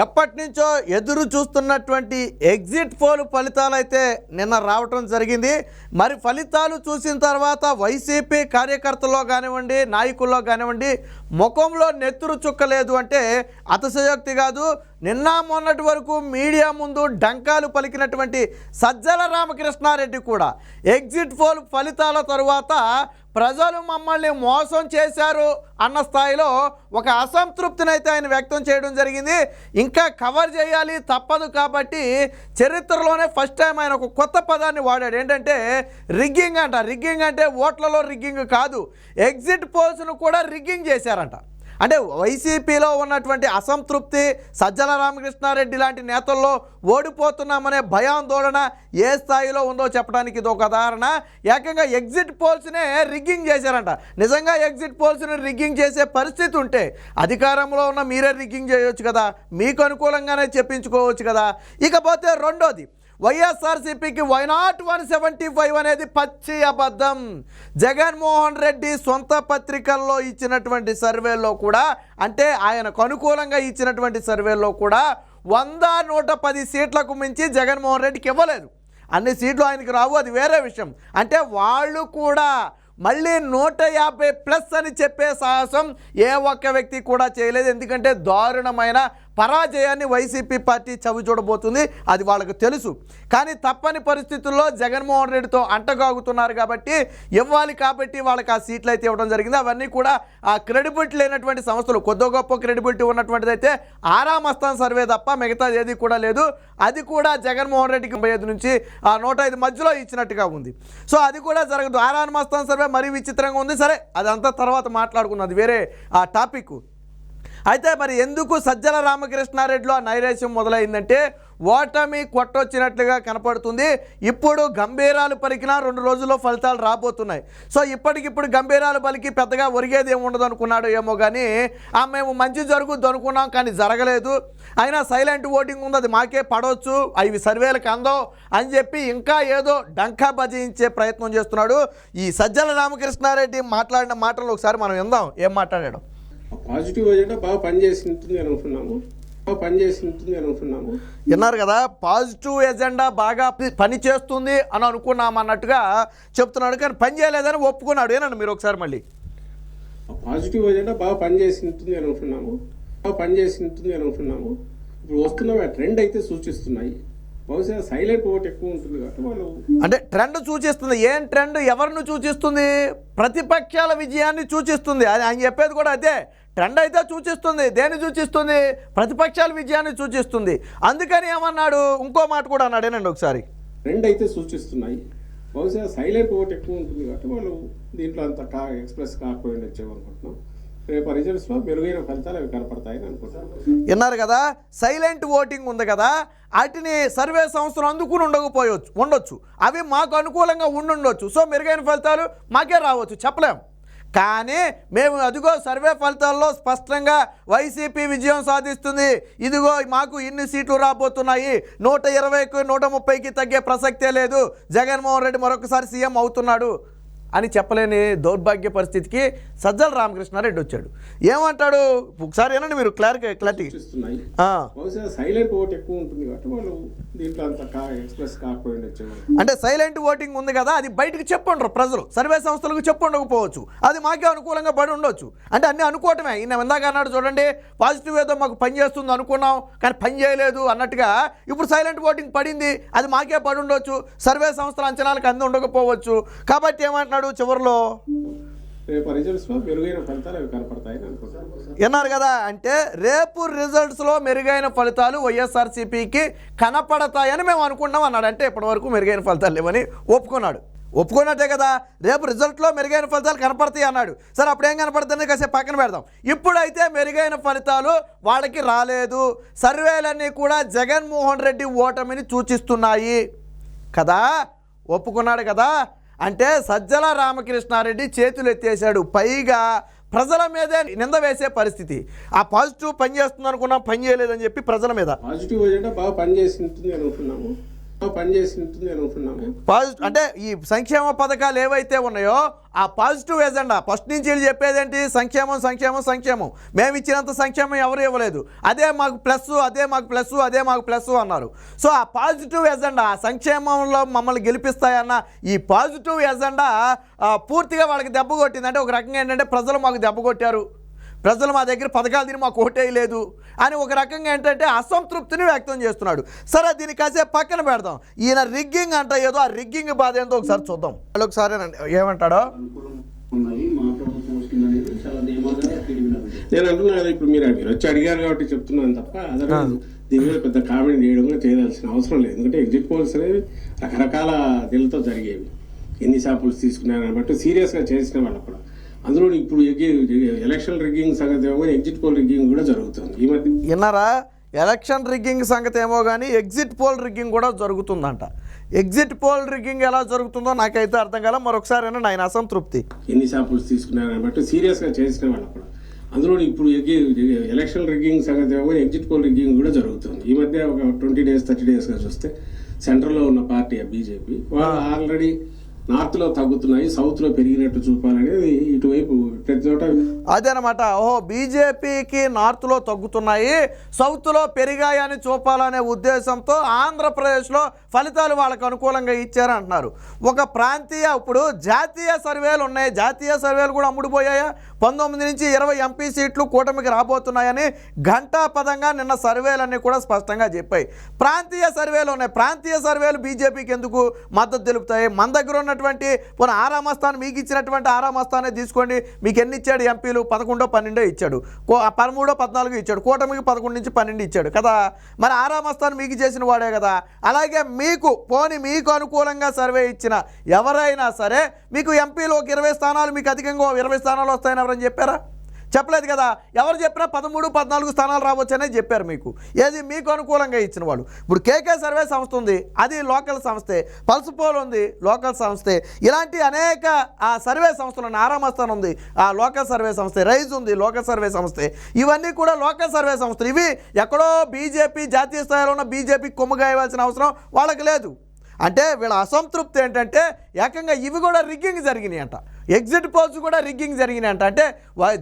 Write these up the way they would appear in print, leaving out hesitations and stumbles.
ఎప్పటి నుంచో ఎదురు చూస్తున్నటువంటి ఎగ్జిట్ పోల్ ఫలితాలు అయితే నిన్న రావటం జరిగింది. మరి ఫలితాలు చూసిన తర్వాత వైసీపీ కార్యకర్తల్లో కానివ్వండి, నాయకుల్లో కానివ్వండి ముఖంలో నెత్తురు చుక్కలేదు అంటే అతిశయోక్తి కాదు. నిన్న మొన్నటి వరకు మీడియా ముందు డంకాలు పలికినటువంటి సజ్జల రామకృష్ణారెడ్డి కూడా ఎగ్జిట్ పోల్ ఫలితాల తరువాత ప్రజలు మమ్మల్ని మోసం చేశారు అన్న స్థాయిలో ఒక అసంతృప్తిని అయితే ఆయన వ్యక్తం చేయడం జరిగింది. ఇంకా కవర్ చేయాలి తప్పదు కాబట్టి చరిత్రలోనే ఫస్ట్ టైం ఆయన ఒక కొత్త పదాన్ని వాడాడు. ఏంటంటే రిగ్గింగ్ అంట. రిగ్గింగ్ అంటే ఓట్లలో రిగ్గింగ్ కాదు, ఎగ్జిట్ పోల్స్ను కూడా రిగ్గింగ్ చేశారంట. అంటే వైసీపీలో ఉన్నటువంటి అసంతృప్తి, సజ్జల రామకృష్ణారెడ్డి లాంటి నేతల్లో ఓడిపోతున్నామనే భయాందోళన ఏ స్థాయిలో ఉందో చెప్పడానికి ఇది ఒక ఉదాహరణ. ఏకంగా ఎగ్జిట్ పోల్స్నే రిగ్గింగ్ చేశారంట. నిజంగా ఎగ్జిట్ పోల్స్ని రిగ్గింగ్ చేసే పరిస్థితి ఉంటే అధికారంలో ఉన్న మీరే రిగ్గింగ్ చేయొచ్చు కదా, మీకు అనుకూలంగానే చెప్పించుకోవచ్చు కదా. ఇకపోతే రెండోది, వైఎస్ఆర్సీపీకి వైనాట్ 175 అనేది పచ్చి అబద్ధం. జగన్మోహన్ రెడ్డి సొంత పత్రికల్లో ఇచ్చినటువంటి సర్వేల్లో కూడా, అంటే ఆయనకు అనుకూలంగా ఇచ్చినటువంటి సర్వేల్లో కూడా 100-110 సీట్లకు మించి జగన్మోహన్ రెడ్డికి ఇవ్వలేదు. అన్ని సీట్లు ఆయనకి రావు, అది వేరే విషయం. అంటే వాళ్ళు కూడా మళ్ళీ 150+ అని చెప్పే సాహసం ఏ ఒక్క వ్యక్తి కూడా చేయలేదు. ఎందుకంటే దారుణమైన పరాజయాన్ని వైసీపీ పార్టీ చవి చూడబోతుంది, అది వాళ్ళకు తెలుసు. కానీ తప్పని పరిస్థితుల్లో జగన్మోహన్ రెడ్డితో అంటగాగుతున్నారు కాబట్టి ఇవ్వాలి, కాబట్టి వాళ్ళకి ఆ సీట్లు అయితే ఇవ్వడం జరిగింది. అవన్నీ కూడా ఆ క్రెడిబిలిటీ లేనటువంటి సంస్థలు, కొద్ది గొప్ప క్రెడిబిలిటీ ఉన్నటువంటిది అయితే ఆరామస్థాన్ సర్వే తప్ప మిగతా ఏది కూడా లేదు. అది కూడా జగన్మోహన్ రెడ్డికి 95 నుంచి 105 మధ్యలో ఇచ్చినట్టుగా ఉంది. సో అది కూడా జరగదు. ఆరామస్థాన్ సర్వే మరీ విచిత్రంగా ఉంది. సరే, అదంతా తర్వాత మాట్లాడుకున్నది, వేరే ఆ టాపిక్. అయితే మరి ఎందుకు సజ్జల రామకృష్ణారెడ్డిలో ఆ నైరాశ్యం మొదలైందంటే ఓటమి కొట్టొచ్చినట్లుగా కనపడుతుంది. ఇప్పుడు గంభీరాలు పలికినా 2 రోజుల్లో ఫలితాలు రాబోతున్నాయి. సో ఇప్పటికిప్పుడు గంభీరాలు పలికి పెద్దగా ఒరిగేది ఏమి ఉండదు అనుకున్నాడు ఏమో, కానీ మేము మంచి జరుగుద్ది అనుకున్నాం కానీ జరగలేదు. అయినా సైలెంట్ ఓటింగ్ ఉంది, అది మాకే పడవచ్చు, అవి సర్వేలకు అందో అని చెప్పి ఇంకా ఏదో డంకా బజించే ప్రయత్నం చేస్తున్నాడు. ఈ సజ్జల రామకృష్ణారెడ్డి మాట్లాడిన మాటలు ఒకసారి మనం విందాం, ఏం మాట్లాడాడు. పాజిటివ్ ఎజెండా బాగా పనిచేసి ఉంటుంది అనుకున్నాము. విన్నారు కదా, పాజిటివ్ ఎజెండా బాగా పని చేస్తుంది అని అనుకున్నాం అన్నట్టుగా చెప్తున్నాడు. కానీ పని చేయలేదని ఒప్పుకున్నాడు. ఏనండి మీరు ఒకసారి మళ్ళీ. పాజిటివ్ ఎజెండా బాగా పనిచేసి ఉంటుంది అనుకున్నాము. ఇప్పుడు వస్తున్న ట్రెండ్ అయితే సూచిస్తున్నాయి. బహుశా సైలెంట్ ఓట్ ఎక్కువ ఉంటుంది కాబట్టి వాళ్ళు, అంటే ట్రెండ్ సూచిస్తుంది. ఏం ట్రెండ్? ఎవరిని సూచిస్తుంది? ప్రతిపక్షాల విజయాన్ని సూచిస్తుంది. అది ఆయన చెప్పేది కూడా అదే. ట్రెండ్ అయితే సూచిస్తుంది. దేన్ని సూచిస్తుంది? ప్రతిపక్షాల విజయాన్ని సూచిస్తుంది. అందుకని ఏమన్నాడు, ఇంకో మాట కూడా అన్నాడేనండి ఒకసారి. ట్రెండ్ అయితే సూచిస్తున్నాయి. బహుశా సైలెంట్ ఓట్ ఎక్కువ ఉంటుంది కాబట్టి వాళ్ళు దీంట్లో అంత ఎక్స్ప్రెస్ కాకపోయింది వచ్చేవనుకుంటున్నాం. రేపు రిజల్ట్స్లో మెరుగైన ఫలితాలు అవి కనపడతాయని అనుకుంటున్నాను. విన్నారు కదా, సైలెంట్ ఓటింగ్ ఉంది కదా, వాటిని సర్వే సంస్థలు అందుకుని ఉండొచ్చు, అవి మాకు అనుకూలంగా ఉండొచ్చు. సో మెరుగైన ఫలితాలు మాకే రావచ్చు, చెప్పలేం. కానీ మేము అదిగో సర్వే ఫలితాల్లో స్పష్టంగా వైసీపీ విజయం సాధిస్తుంది, ఇదిగో మాకు ఇన్ని సీట్లు రాబోతున్నాయి, 120కి 130కి తగ్గే ప్రసక్తే లేదు, జగన్మోహన్ రెడ్డి మరొకసారి సీఎం అవుతున్నాడు అని చెప్పలేని దౌర్భాగ్య పరిస్థితికి సజ్జల రామకృష్ణారెడ్డి వచ్చాడు. ఏమంటాడు ఒకసారి ఏనండి మీరు క్లారిటీ. సైలెంట్ ఓట్ ఎక్కువ ఉంటుంది కాబట్టి వాళ్ళు దీంట్లో అంత ఎక్స్ప్రెస్ కాకపోయింది వచ్చేవాళ్ళు. అంటే సైలెంట్ ఓటింగ్ ఉంది కదా, అది బయటకు చెప్పుండ్రు ప్రజలు, సర్వే సంస్థలకు చెప్పుండకపోవచ్చు, అది మాకే అనుకూలంగా పడి ఉండొచ్చు. అంటే అన్ని అనుకోవటమే. ఈయన ఇందాక అన్నాడు చూడండి, పాజిటివ్ ఏదో మాకు పని చేస్తుంది అనుకున్నాం కానీ పని చేయలేదు అన్నట్టుగా. ఇప్పుడు సైలెంట్ ఓటింగ్ పడింది, అది మాకే పడి ఉండొచ్చు, సర్వే సంస్థల అంచనాలకు అంది ఉండకపోవచ్చు. కాబట్టి ఏమంటున్నాడు చివరిలో, రేపు రిజల్ట్స్లో మెరుగైన ఫలితాలు అవి కనపడతాయని అనుకుంటున్నాను. విన్నారు కదా, అంటే రేపు రిజల్ట్స్లో మెరుగైన ఫలితాలు వైఎస్ఆర్సీపీకి కనపడతాయని మేము అనుకున్నాం అన్నాడు. అంటే ఇప్పటివరకు మెరుగైన ఫలితాలు లేవని ఒప్పుకున్నట్టే కదా. రేపు రిజల్ట్లో మెరుగైన ఫలితాలు కనపడతాయి అన్నాడు. సరే, అప్పుడేం కనపడుతుంది కాసేపు పక్కన పెడదాం. ఇప్పుడైతే మెరుగైన ఫలితాలు వాళ్ళకి రాలేదు. సర్వేలన్నీ కూడా జగన్మోహన్ రెడ్డి ఓటమిని సూచిస్తున్నాయి కదా, ఒప్పుకున్నాడు కదా. అంటే సజ్జల రామకృష్ణారెడ్డి చేతులు ఎత్తేసాడు. పైగా ప్రజల మీదే నింద వేసే పరిస్థితి. ఆ పాజిటివ్ పని చేస్తుంది అనుకున్నాం, పని చేయలేదని చెప్పి ప్రజల మీద. పాజిటివ్ ఎజెండా బాగా పనిచేసి ఉంటుంది అనుకున్నాము. పనిచేసి ఉంటుంది అనుకుంటున్నాము. పాజిటివ్ అంటే ఈ సంక్షేమ పథకాలు ఏవైతే ఉన్నాయో ఆ పాజిటివ్ ఎజెండా ఫస్ట్ నుంచి వీళ్ళు చెప్పేది ఏంటి? సంక్షేమం సంక్షేమం సంక్షేమం, మేము ఇచ్చినంత సంక్షేమం ఎవరు ఇవ్వలేదు, అదే మాకు ప్లస్, అదే మాకు ప్లస్, అదే మాకు ప్లస్ అన్నారు. సో ఆ పాజిటివ్ ఎజెండా, ఆ సంక్షేమంలో మమ్మల్ని గెలిపిస్తాయన్న ఈ పాజిటివ్ ఎజెండా పూర్తిగా వాళ్ళకి దెబ్బ కొట్టింది. అంటే ఒక రకంగా ఏంటంటే ప్రజలు మాకు దెబ్బ కొట్టారు, ప్రజలు మా దగ్గర పథకాలు తిని మాకు ఓటేయలేదు అని ఒక రకంగా ఏంటంటే అసంతృప్తిని వ్యక్తం చేస్తున్నాడు. సరే దీన్ని కాసేపు పక్కన పెడదాం. ఈయన రిగ్గింగ్ అంటే ఏదో ఆ రిగ్గింగ్ బాధ ఏందో ఒకసారి చూద్దాం. ఒకసారి ఏమంటాడో నేను అంటున్నా కదా, ఇప్పుడు మీరు వచ్చి అడిగారు కాబట్టి చెప్తున్నాను తప్ప అదర్వైజ్ దీని మీద పెద్ద కామెంట్ చేయడం చేయవలసిన అవసరం లేదు. ఎందుకంటే ఎగ్జిట్ పోల్స్ అనేవి రకరకాల దీనితో జరిగేవి, ఎన్ని శాంపుల్స్ తీసుకున్నారని బట్టి సీరియస్గా చేసిన వాళ్ళకు కూడా. అందులో ఇప్పుడు ఎలక్షన్ రిగ్గింగ్ సంగతి ఏమో ఎగ్జిట్ పోల్ రిగ్గింగ్ కూడా జరుగుతుంది ఈ మధ్య. విన్నారా? ఎలక్షన్ రిగ్గింగ్ సంగతి ఏమో కానీ ఎగ్జిట్ పోల్ రిగ్గింగ్ కూడా జరుగుతుందంట. ఎగ్జిట్ పోల్ రిగ్గింగ్ ఎలా జరుగుతుందో నాకైతే అర్థం కాల. మరొకసారి ఆయన అసంతృప్తి. ఎన్ని శాంపుల్స్ తీసుకున్నారని బట్టి సీరియస్గా చేసిన వాళ్ళకు కూడా. అందులో ఇప్పుడు ఎలక్షన్ రిగ్గింగ్ సంగతి ఏమో ఎగ్జిట్ పోల్ రిగ్గింగ్ కూడా జరుగుతుంది ఈ మధ్య. ఒక 20 days 30 daysగా చూస్తే సెంట్రల్లో ఉన్న పార్టీ బీజేపీ వాళ్ళు ఆల్రెడీ నార్త్లో తగ్గుతున్నాయి, సౌత్లో పెరిగినట్టు చూపాలనేది ఇటువైపు ప్రతి చోట అదేనమాట. ఓహో, బీజేపీకి నార్త్లో తగ్గుతున్నాయి, సౌత్లో పెరిగాయని చూపాలనే ఉద్దేశంతో ఆంధ్రప్రదేశ్లో ఫలితాలు వాళ్ళకు అనుకూలంగా ఇచ్చారంటున్నారు. ఒక ప్రాంతీయ, ఇప్పుడు జాతీయ సర్వేలు ఉన్నాయి, జాతీయ సర్వేలు కూడా అమ్ముడుపోయాయా? 19 నుంచి 20 ఎంపీ సీట్లు కూటమికి రాబోతున్నాయని ఘంటాపదంగా నిన్న సర్వేలన్నీ కూడా స్పష్టంగా చెప్పాయి. ప్రాంతీయ సర్వేలు ఉన్నాయి, ప్రాంతీయ సర్వేలు బీజేపీకి ఎందుకు మద్దతు తెలుపుతాయి? మన దగ్గర ఉన్నటువంటి పోనీ 6వ స్థానం మీకు ఇచ్చినటువంటి 6వ స్థానే తీసుకోండి, మీకు ఎన్ని ఇచ్చాడు ఎంపీలు? 11 12 ఇచ్చాడు, 13 14 ఇచ్చాడు, కూటమికి 11 నుంచి 12 ఇచ్చాడు కదా. మరి 6వ స్థానం మీకు చేసిన వాడే కదా. అలాగే మీకు పోనీ మీకు అనుకూలంగా సర్వే ఇచ్చిన ఎవరైనా సరే మీకు ఎంపీలు ఒక 20 స్థానాలు మీకు అధికంగా 20 స్థానాలు వస్తాయని ఎవరైనా చెప్పారా? చెప్పలేదు కదా. ఎవరు చెప్పినా 13 14 స్థానాలు రావచ్చనే చెప్పారు మీకు. ఏది మీకు అనుకూలంగా ఇచ్చిన వాళ్ళు. ఇప్పుడు కేకే సర్వే సంస్థ ఉంది, అది లోకల్ సంస్థే. పల్స్ పోల్ ఉంది, లోకల్ సంస్థే. ఇలాంటి అనేక ఆ సర్వే సంస్థలు, నారామస్థాన్ ఉంది, ఆ లోకల్ సర్వే సంస్థే. రైజ్ ఉంది, లోకల్ సర్వే సంస్థే. ఇవన్నీ కూడా లోకల్ సర్వే సంస్థలు. ఇవి ఎక్కడో బీజేపీ జాతీయ స్థాయిలో ఉన్న బీజేపీ కొమ్ముగా ఇవ్వాల్సిన అవసరం వాళ్ళకి లేదు. అంటే వీళ్ళ అసంతృప్తి ఏంటంటే ఏకంగా ఇవి కూడా రిగ్గింగ్ జరిగినాయి అంట, ఎగ్జిట్ పోల్స్ కూడా రిగ్గింగ్ జరిగినాయి అంట. అంటే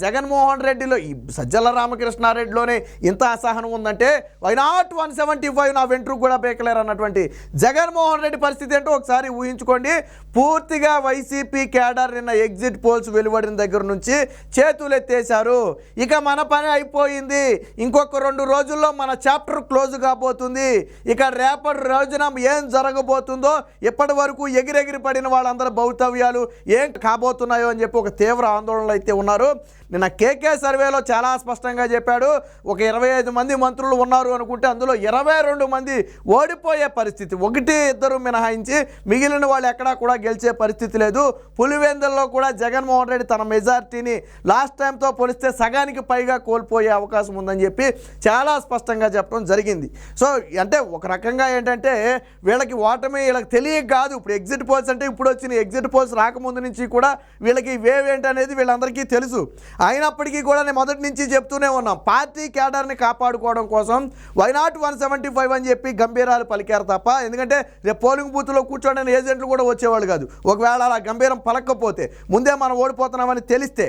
జగన్మోహన్ రెడ్డిలో, ఈ సజ్జల రామకృష్ణారెడ్డిలోనే ఇంత అసహనం ఉందంటే వై నాట్ 175 నా వెంట్రుకు కూడా బేకలేరు అన్నటువంటి జగన్మోహన్ రెడ్డి పరిస్థితి ఏంటో ఒకసారి ఊహించుకోండి. పూర్తిగా వైసీపీ క్యాడర్ నిన్న ఎగ్జిట్ పోల్స్ వెలువడిన దగ్గర నుంచి చేతులు ఎత్తేశారు. ఇక మన పని అయిపోయింది, ఇంకొక 2 రోజుల్లో మన చాప్టర్ క్లోజ్ కాబోతుంది, ఇక రేపటి రోజున ఏం జరగబోతుందో, ఇప్పటి వరకు ఎగిరెగిరి పడిన వాళ్ళందరూ భవితవ్యాలు ఏం కాబోతున్నాయో అని చెప్పి ఒక తీవ్ర ఆందోళనలు అయితే ఉన్నారు. నిన్న కేకే సర్వేలో చాలా స్పష్టంగా చెప్పాడు. ఒక 25 మంది మంత్రులు ఉన్నారు అనుకుంటే అందులో 22 మంది ఓడిపోయే పరిస్థితి, 1-2 మినహాయించి మిగిలిన వాళ్ళు ఎక్కడా కూడా గెలిచే పరిస్థితి లేదు. పులివెందుల్లో కూడా జగన్మోహన్ రెడ్డి తన మెజార్టీని లాస్ట్ టైంతో పోలిస్తే సగానికి పైగా కోల్పోయే అవకాశం ఉందని చెప్పి చాలా స్పష్టంగా చెప్పడం జరిగింది. సో అంటే ఒక రకంగా ఏంటంటే వీళ్ళకి ఓటమి వీళ్ళకి తెలియక కాదు. ఇప్పుడు ఎగ్జిట్ పోల్స్ అంటే ఇప్పుడు వచ్చిన ఎగ్జిట్ పోల్స్ రాకముందు నుంచి కూడా వీళ్ళకి వేవ్ ఏంటనేది వీళ్ళందరికీ తెలుసు. అయినప్పటికీ కూడా నేను మొదటి నుంచి చెప్తూనే ఉన్నాం, పార్టీ క్యాడర్ని కాపాడుకోవడం కోసం వై నాట్ 175 అని చెప్పి గంభీరాలు పలికారు తప్ప. ఎందుకంటే రేపు పోలింగ్ బూత్లో కూర్చోడానికి ఏజెంట్లు కూడా వచ్చేవాళ్ళు కాదు, ఒకవేళ అలా గంభీరం పలకపోతే, ముందే మనం ఓడిపోతున్నామని తెలిస్తే.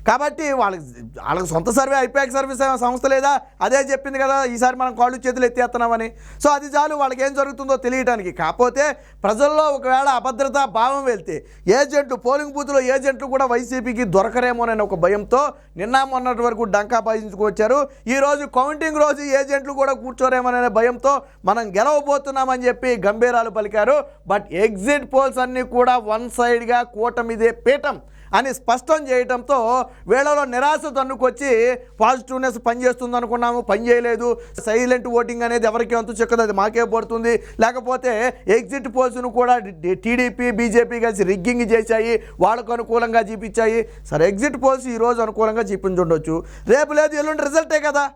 కాబట్టి వాళ్ళకి సొంత సర్వే, ఐపాక్ సర్వీస్ సంస్థ లేదా, అదే చెప్పింది కదా ఈసారి మనం కాళ్ళు చేతులు ఎత్తేస్తున్నామని. సో అది చాలు వాళ్ళకి ఏం జరుగుతుందో తెలియడానికి. కాకపోతే ప్రజల్లో ఒకవేళ అభద్రతా భావం వెళ్తే ఏజెంట్లు, పోలింగ్ బూత్లో ఏజెంట్లు కూడా వైసీపీకి దొరకరేమోనని ఒక భయంతో నిన్న మొన్నటి వరకు డంకా బాయించుకొచ్చారు. ఈరోజు కౌంటింగ్ రోజు ఏజెంట్లు కూడా కూర్చోరేమోననే భయంతో మనం గెలవబోతున్నామని చెప్పి గంభీరాలు పలికారు. బట్ ఎగ్జిట్ పోల్స్ అన్నీ కూడా వన్ సైడ్గా కూటమిదే పీఠం అని స్పష్టం చేయడంతో వీళ్ళలో నిరాశ తన్నుకొచ్చి పాజిటివ్నెస్ పనిచేస్తుంది అనుకున్నాము, పనిచేయలేదు. సైలెంట్ ఓటింగ్ అనేది ఎవరికి అంతు చెక్కదు, అది మాకే పడుతుంది. లేకపోతే ఎగ్జిట్ పోల్స్ను కూడా టీడీపీ బీజేపీ కలిసి రిగ్గింగ్ చేశాయి, వాళ్ళకు అనుకూలంగా చూపించాయి. సరే ఎగ్జిట్ పోల్స్ ఈరోజు అనుకూలంగా చూపించుండొచ్చు, రేపు లేదు ఎల్లుండి రిజల్టే కదా.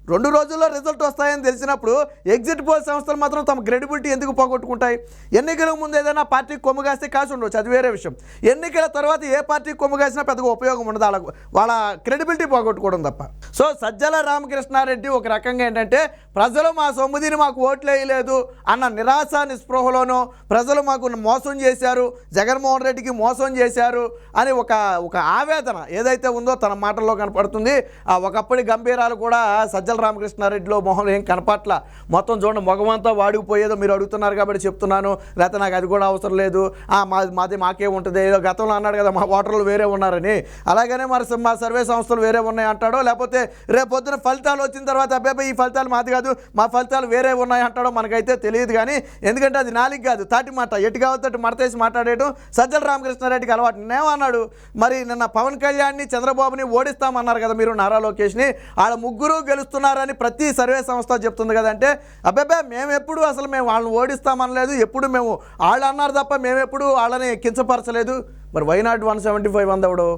2 రోజుల్లో రిజల్ట్ వస్తాయని తెలిసినప్పుడు ఎగ్జిట్ పోల్ సంస్థలు మాత్రం తమ క్రెడిబిలిటీ ఎందుకు పోగొట్టుకుంటాయి? ఎన్నికల ముందు ఏదైనా పార్టీకి కొమ్ము కాస్తే కాసి ఉండవచ్చు, అది వేరే విషయం. ఎన్నికల తర్వాత ఏ పార్టీకి కొమ్ము కాసినా పెద్దగా ఉపయోగం ఉండదు, వాళ్ళ క్రెడిబిలిటీ పోగొట్టుకోవడం తప్ప. సో సజ్జల రామకృష్ణారెడ్డి ఒక రకంగా ఏంటంటే ప్రజలు మా సొమ్ముదిని మాకు ఓట్లు వేయలేదు అన్న నిరాశ నిస్పృహలోనూ, ప్రజలు మాకు మోసం చేశారు, జగన్మోహన్ రెడ్డికి మోసం చేశారు అని ఒక ఆవేదన ఏదైతే ఉందో తన మాటల్లో కనపడుతుంది. ఆ ఒకప్పటి గంభీరాలు కూడా సజ్జల రామకృష్ణారెడ్డిలో మొహం ఏం కనపట్ల. మొత్తం చూడండి, మొగమంతా వాడిపోయేదో మీరు అడుగుతున్నారు కాబట్టి చెప్తున్నాను, లేకపోతే నాకు అది కూడా అవసరం లేదు, మాది మాకే ఉంటుంది, ఏదో గతంలో అన్నాడు కదా మా ఓటర్లు వేరే ఉన్నారని, అలాగనే మరి మా సర్వే సంస్థలు వేరే ఉన్నాయి అంటాడో, లేకపోతే రేపు పొద్దున ఫలితాలు వచ్చిన తర్వాత అబ్బాయి ఈ ఫలితాలు మాది కాదు, మా ఫలితాలు వేరే ఉన్నాయి అంటాడో మనకైతే తెలియదు. కానీ ఎందుకంటే అది నాలికి కాదు, తాటి మాట, ఎటు కావద్దు మడతేసి మాట్లాడేయడం సజ్జల రామకృష్ణారెడ్డికి అలవాటు. నేనేమన్నాడు, మరి నిన్న పవన్ కళ్యాణ్ని చంద్రబాబుని ఓడిస్తామన్నారు కదా మీరు, నారా లోకేష్ని, వాళ్ళ ముగ్గురు గెలుస్తున్నారని ప్రతి సర్వే సంస్థ చెప్తుంది కదంటే, అబ్బాయి మేము ఎప్పుడు అసలు మేము వాళ్ళని ఓడిస్తామనలేదు, ఎప్పుడు మేము వాళ్ళు అన్నారు తప్ప మేము ఎప్పుడు వాళ్ళని కించపరచలేదు. మరి వైనాట్ 175 అందవుడు,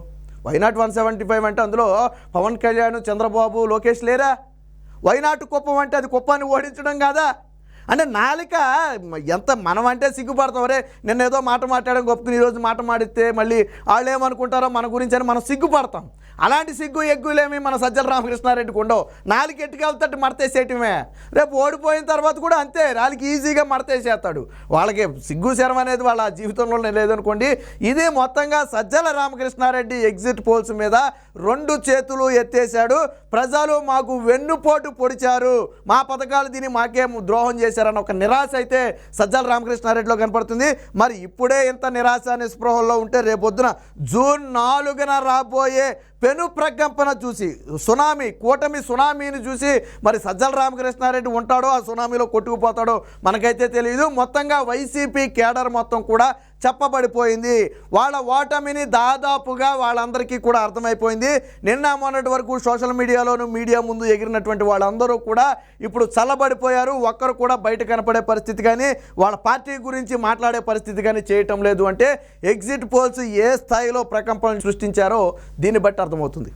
వైనాట్ 175 అంటే అందులో పవన్ కళ్యాణ్, చంద్రబాబు, లోకేష్ లేరా? వైనాట్ కుప్పం అంటే అది కుప్పాన్ని ఓడించడం కాదా? అంటే నాలిక ఎంత మనం అంటే సిగ్గుపడతాం. రే నిన్న ఏదో మాట మాట్లాడడం గొప్ప, ఈరోజు మాట మాడితే మళ్ళీ వాళ్ళు ఏమనుకుంటారో మన గురించి అని మనం సిగ్గుపడతాం. అలాంటి సిగ్గు ఎగ్గులేమి మన సజ్జల రామకృష్ణారెడ్డికి ఉండవు. నాలుగు ఎట్టుకెళ్తాడు మడతేసేయటమే. రేపు ఓడిపోయిన తర్వాత కూడా అంతే, నాలుగు ఈజీగా మడతేసేస్తాడు. వాళ్ళకి సిగ్గు శరం అనేది వాళ్ళ జీవితంలోనే లేదనుకోండి. ఇది మొత్తంగా సజ్జల రామకృష్ణారెడ్డి ఎగ్జిట్ పోల్స్ మీద 2 చేతులు ఎత్తేసాడు. ప్రజలు మాకు వెన్నుపోటు పొడిచారు, మా పథకాలు దీన్ని మాకేం ద్రోహం చేశారన్న ఒక నిరాశ అయితే సజ్జల రామకృష్ణారెడ్డిలో కనపడుతుంది. మరి ఇప్పుడే ఇంత నిరాశ నిస్పృహల్లో ఉంటే రేపొద్దున జూన్ 4న రాబోయే పెను ప్రకంపన చూసి, సునామీ, కూటమి సునామీని చూసి మరి సజ్జల రామకృష్ణారెడ్డి ఉంటాడో ఆ సునామీలో కొట్టుకుపోతాడో మనకైతే తెలియదు. మొత్తంగా వైసీపీ కేడర్ మొత్తం కూడా చెప్పబడిపోయింది. వాళ్ళ ఓటమిని దాదాపుగా వాళ్ళందరికీ కూడా అర్థమైపోయింది. నిన్న మొన్నటి వరకు సోషల్ మీడియాలోను మీడియా ముందు ఎగిరినటువంటి వాళ్ళందరూ కూడా ఇప్పుడు చల్లబడిపోయారు. ఒక్కరు కూడా బయట కనపడే పరిస్థితి కానీ వాళ్ళ పార్టీ గురించి మాట్లాడే పరిస్థితి కానీ చేయటం లేదు. అంటే ఎగ్జిట్ పోల్స్ ఏ స్థాయిలో ప్రకంపనలు సృష్టించారో దీన్ని బట్టి అర్థమవుతుంది.